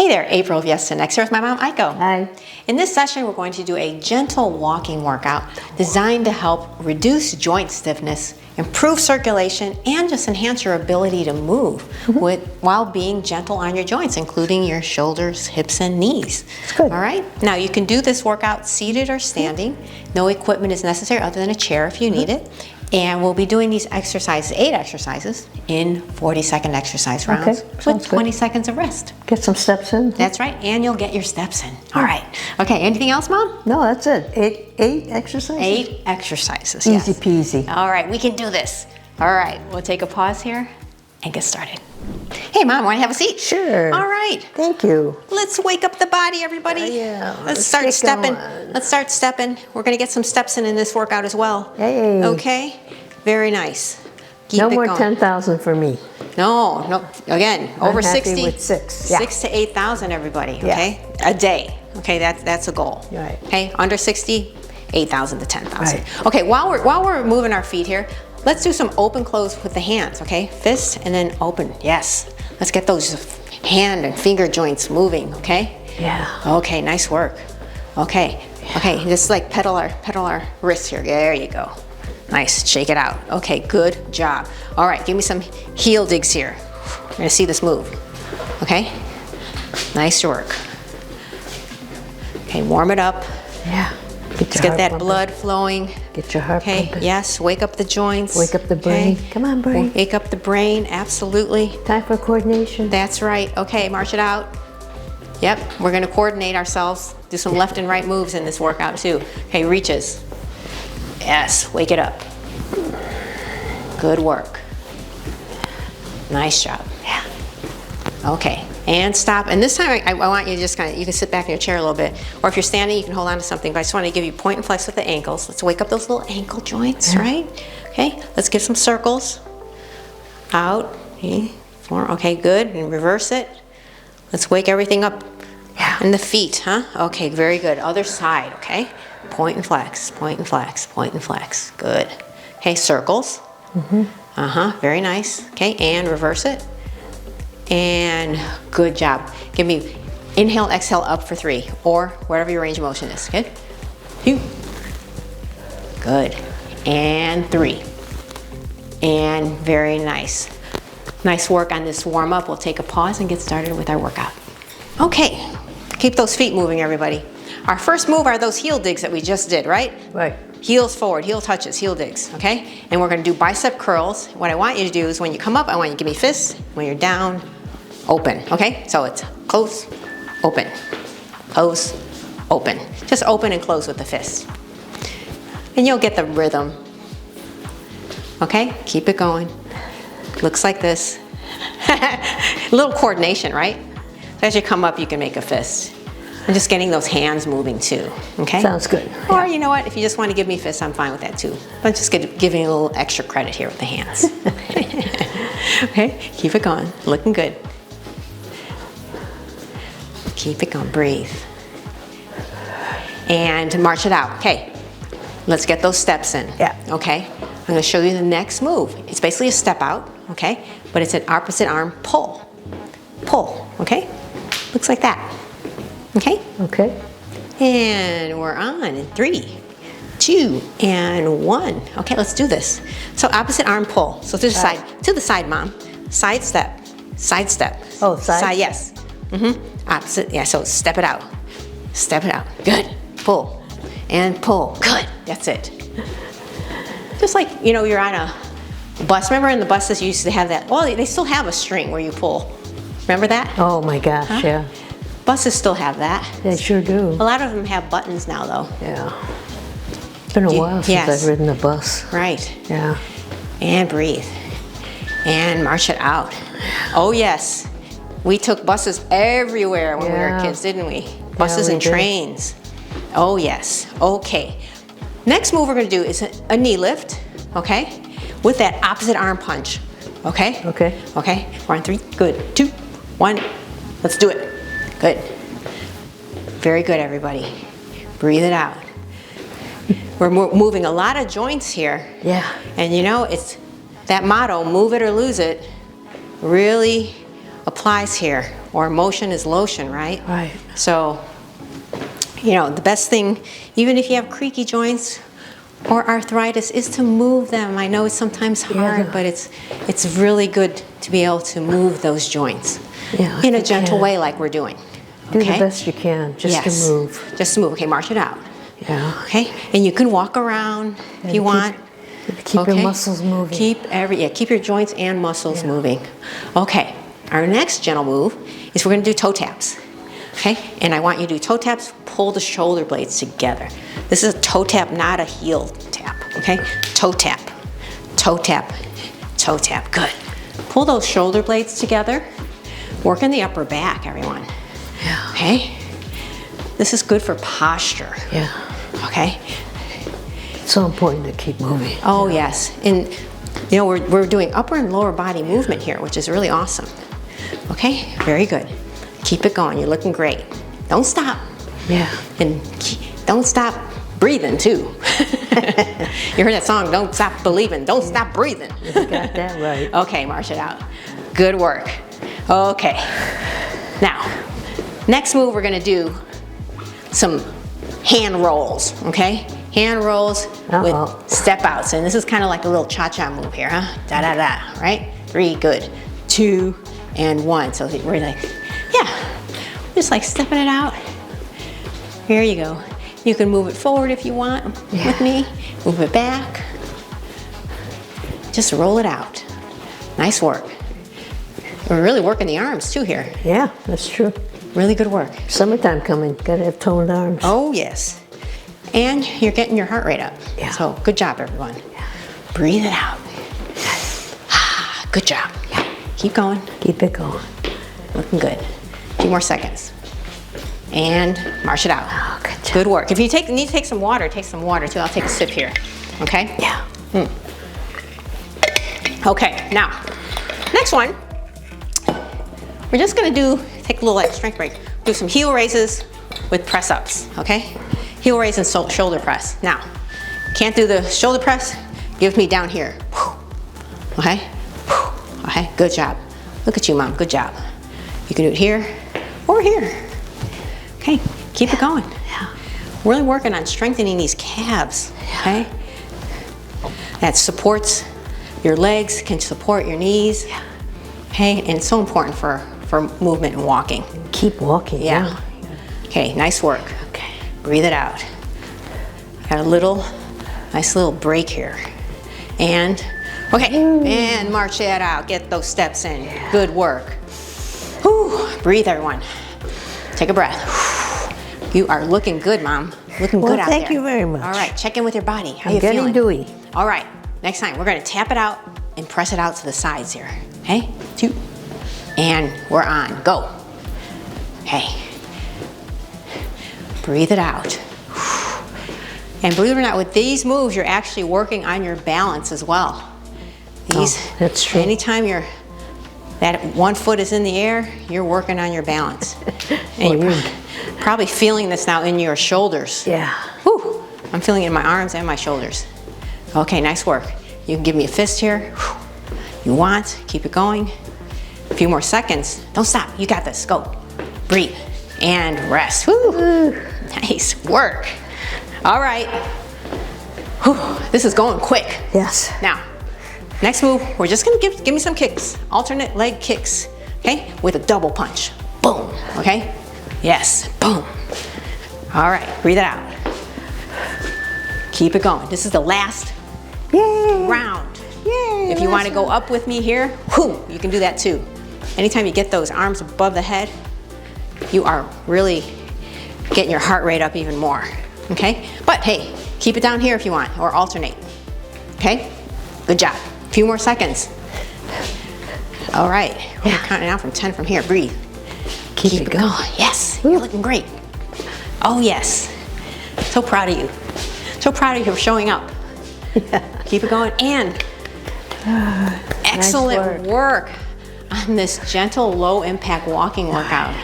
Hey there, April of Yes to Next. Here's my mom, Aiko. Hi. In this session, we're going to do a gentle walking workout designed to help reduce joint stiffness, improve circulation, and just enhance your ability to move while being gentle on your joints, including your shoulders, hips, and knees. Good. All right. Now, you can do this workout seated or standing. No equipment is necessary other than a chair if you need it. And we'll be doing these exercises, 8 exercises, in 40-second exercise rounds with 20 seconds of rest. Get some steps in. That's right, and you'll get your steps in. All right. Okay, anything else, Mom? No, that's it. Eight exercises? 8 exercises, Easy yes. peasy. All right, we can do this. All right, we'll take a pause here and get started. Hey, Mom, want to have a seat? Sure. All right. Thank you. Let's wake up the body, everybody. Yeah. Let's start stepping. Going. Let's start stepping. We're going to get some steps in this workout as well. Hey. Okay? Very nice. Keep No it more going. 10,000 for me. No. Again, I'm over happy 60. with 6. Yeah. 6 to 8,000, everybody. Okay? A day. Okay, that's a goal. Right. Okay, under 60, 8,000 to 10,000. Right. Okay, while we're moving our feet here, let's do some open close with the hands. Okay, fist and then open. Yes. Let's get those hand and finger joints moving. Okay. Yeah. Okay, nice work. Okay. Okay, just like pedal our wrists here. There you go. Nice, shake it out. Okay, good job. All right, give me some heel digs here. We're gonna see this move. Okay, nice work. Okay, warm it up. Yeah. Let's get that blood flowing. Get your heart Okay, pumping. yes, wake up the joints. Wake up the brain. Okay. Come on, brain. Wake up the brain, absolutely. Time for coordination. That's right. Okay, march it out. Yep, we're gonna coordinate ourselves. Do some left and right moves in this workout too. Okay, reaches. Yes, wake it up. Good work. Nice job. Yeah. Okay, and stop. And this time I want you to just you can sit back in your chair a little bit. Or if you're standing, you can hold on to something. But I just want to give you point and flex with the ankles. Let's wake up those little ankle joints, right? Okay, let's give some circles. Out, okay, 4, okay, good. And reverse it. Let's wake everything up. Yeah. And the feet, huh? Okay, very good. Other side, okay? Point and flex, point and flex, point and flex. Good. Okay, circles. Very nice. Okay, and reverse it. And good job. Give me inhale, exhale, up for 3, or whatever your range of motion is. Good. 2. Good. And 3. And very nice. Nice work on this warm up. We'll take a pause and get started with our workout. Okay, keep those feet moving, everybody. Our first move are those heel digs that we just did, right? Right. Heels forward, heel touches, heel digs, okay? And we're gonna do bicep curls. What I want you to do is when you come up, I want you to give me fists. When you're down, open, okay? So it's close, open, close, open. Just open and close with the fists. And you'll get the rhythm. Okay, keep it going. Looks like this. A little coordination, right? So as you come up, you can make a fist. And just getting those hands moving too, okay? Sounds good. Or you know what, if you just want to give me fists, I'm fine with that too. I'm just giving you a little extra credit here with the hands. Okay, keep it going, looking good. Keep it going, breathe. And march it out, okay. Let's get those steps in. Yeah. Okay, I'm gonna show you the next move. It's basically a step out, okay? But it's an opposite arm pull. Pull, okay? Looks like that. Okay? Okay. And we're on in 3, 2, and 1. Okay, let's do this. So opposite arm pull. So to the side, Mom. Side step, side step. Oh, side? Yes. Opposite, yeah, so step it out. Step it out, good. Pull, and pull, good. That's it. Just like, you know, you're on a bus. Remember in the buses you used to have that, well, they still have a string where you pull. Remember that? Oh my gosh, yeah. Buses still have that. They sure do. A lot of them have buttons now, though. Yeah. It's been a while since I've ridden a bus. Right. Yeah. And breathe. And march it out. Oh, yes. We took buses everywhere when we were kids, didn't we? Buses and trains. Oh, yes. Okay. Next move we're going to do is a knee lift, okay? With that opposite arm punch, okay? Okay. Okay. We're on 3. Good. 2, 1. Let's do it. Good. Very good, everybody. Breathe it out. We're moving a lot of joints here. Yeah. And you know, it's that motto, move it or lose it, really applies here. or motion is lotion, right? Right. So, you know, the best thing, even if you have creaky joints or arthritis, is to move them. I know it's sometimes hard, but it's really good to be able to move those joints in a gentle way like we're doing. Do the best you can, just to move. Just to move. Okay, march it out. Yeah. Okay, and you can walk around if you want. Keep your muscles moving. Keep your joints and muscles moving. Okay, our next gentle move is we're going to do toe taps. Okay, and I want you to do toe taps, pull the shoulder blades together. This is a toe tap, not a heel tap. Okay, toe tap, toe tap, toe tap. Good. Pull those shoulder blades together. Work in the upper back, everyone. Yeah. Okay, this is good for posture. Yeah. Okay. It's so important to keep moving. Oh yes, and you know we're doing upper and lower body movement here, which is really awesome. Okay, very good. Keep it going. You're looking great. Don't stop. Yeah. And don't stop breathing too. You heard that song? Don't stop believing. Don't stop breathing. You got that right. Okay, march it out. Good work. Okay. Now, next move we're gonna do some hand rolls. Okay. Hand rolls with step outs. And this is kind of like a little cha-cha move here, huh? Da-da-da, right? 3, good. 2, and 1. So we're like, just like stepping it out. Here you go. You can move it forward if you want with me. Move it back. Just roll it out. Nice work. We're really working the arms too here. Yeah, that's true. Really good work. Summertime coming, gotta have toned arms. Oh yes. And you're getting your heart rate up. Yeah. So good job, everyone. Breathe it out. Good job. Keep going. Keep it going. Looking good. A few more seconds. And march it out. Oh, good job. Good work. If you need to take some water too. I'll take a sip here. Okay? Yeah. Okay, now, next one. We're just gonna take a little like strength break. Do some heel raises with press ups, okay? Heel raise and shoulder press. Now, can't do the shoulder press, give me down here. Okay? Okay, good job. Look at you, Mom, good job. You can do it here or here. Okay, keep it going. Yeah. Really working on strengthening these calves, okay? That supports your legs, can support your knees, okay? And it's so important for movement and walking. Keep walking. Yeah. Okay, nice work. Okay. Breathe it out. Got a nice little break here. And, okay, and march that out. Get those steps in. Yeah. Good work. Whew. Breathe, everyone. Take a breath. You are looking good, Mom. Looking good out there. Thank you very much. All right, check in with your body. How I'm you feeling? getting dewy. All right, next time we're gonna tap it out and press it out to the sides here. Okay, 2, and we're on, go. Okay, breathe it out. And believe it or not, with these moves, you're actually working on your balance as well. That's true. Anytime that one foot is in the air, you're working on your balance. And you're probably feeling this now in your shoulders. Yeah. Whew. I'm feeling it in my arms and my shoulders. Okay, nice work. You can give me a fist here. You want, keep it going. A few more seconds. Don't stop, you got this, go. Breathe, and rest. Woo. Nice work. All right. Whew. This is going quick. Yes. Now, next move, we're just gonna give me some kicks. Alternate leg kicks, okay? With a double punch. Boom, okay? Yes, boom. All right, breathe it out. Keep it going. This is the last round. Yay! If you want to go up with me here, whoo, you can do that too. Anytime you get those arms above the head, you are really getting your heart rate up even more, okay? But hey, keep it down here if you want, or alternate, okay? Good job. A few more seconds. All right, we're counting out from 10 from here. Breathe. Keep it going. Yes, you're looking great. Oh yes, so proud of you. So proud of you for showing up. Keep it going, and excellent work on this gentle, low impact walking workout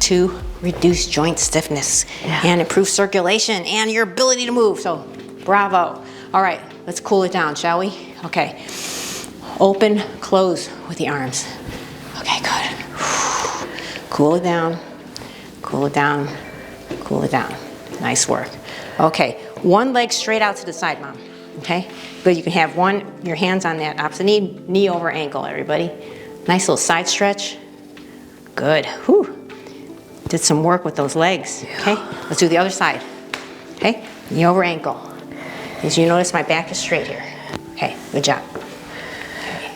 to reduce joint stiffness and improve circulation and your ability to move. So bravo. All right, let's cool it down, shall we? Okay, open, close with the arms. Okay, good. Cool it down, cool it down, cool it down. Nice work. Okay, one leg straight out to the side, Mom. Okay, good. You can have your hands on that opposite knee over ankle, everybody. Nice little side stretch. Good. Whew. Did some work with those legs. Okay, let's do the other side. Okay, knee over ankle. As you notice, my back is straight here. Okay, good job. Okay.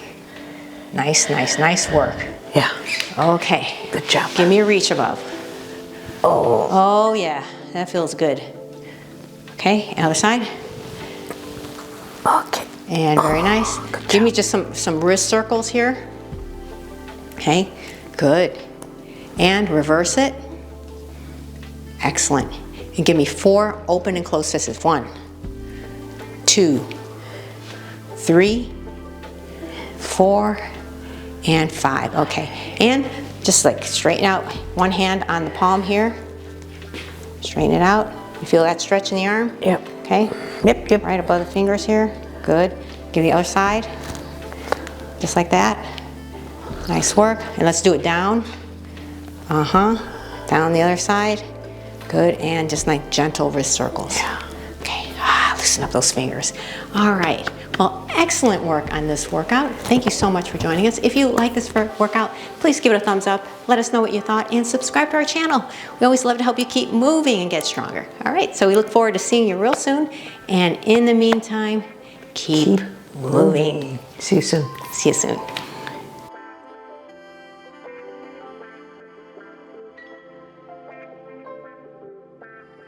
Nice, nice, nice work. Yeah. Okay. Good job. Give me a reach above. Oh. Oh yeah, that feels good. Okay, other side. Okay. And very nice. Give me just some wrist circles here. Okay, good. And reverse it. Excellent. And give me 4 open and closed fists. 1, 2, 3, 4, and 5. Okay, and just like straighten out one hand on the palm here. Straighten it out. You feel that stretch in the arm? Yep. Okay. Yep, yep. Right above the fingers here. Good. Give the other side. Just like that. Nice work. And let's do it down. Down the other side. Good. And just like gentle wrist circles. Yeah. Okay. Loosen up those fingers. All right. Well, excellent work on this workout. Thank you so much for joining us. If you like this workout, please give it a thumbs up. Let us know what you thought and subscribe to our channel. We always love to help you keep moving and get stronger. All right, so we look forward to seeing you real soon. And in the meantime, keep moving. See you soon. See you soon.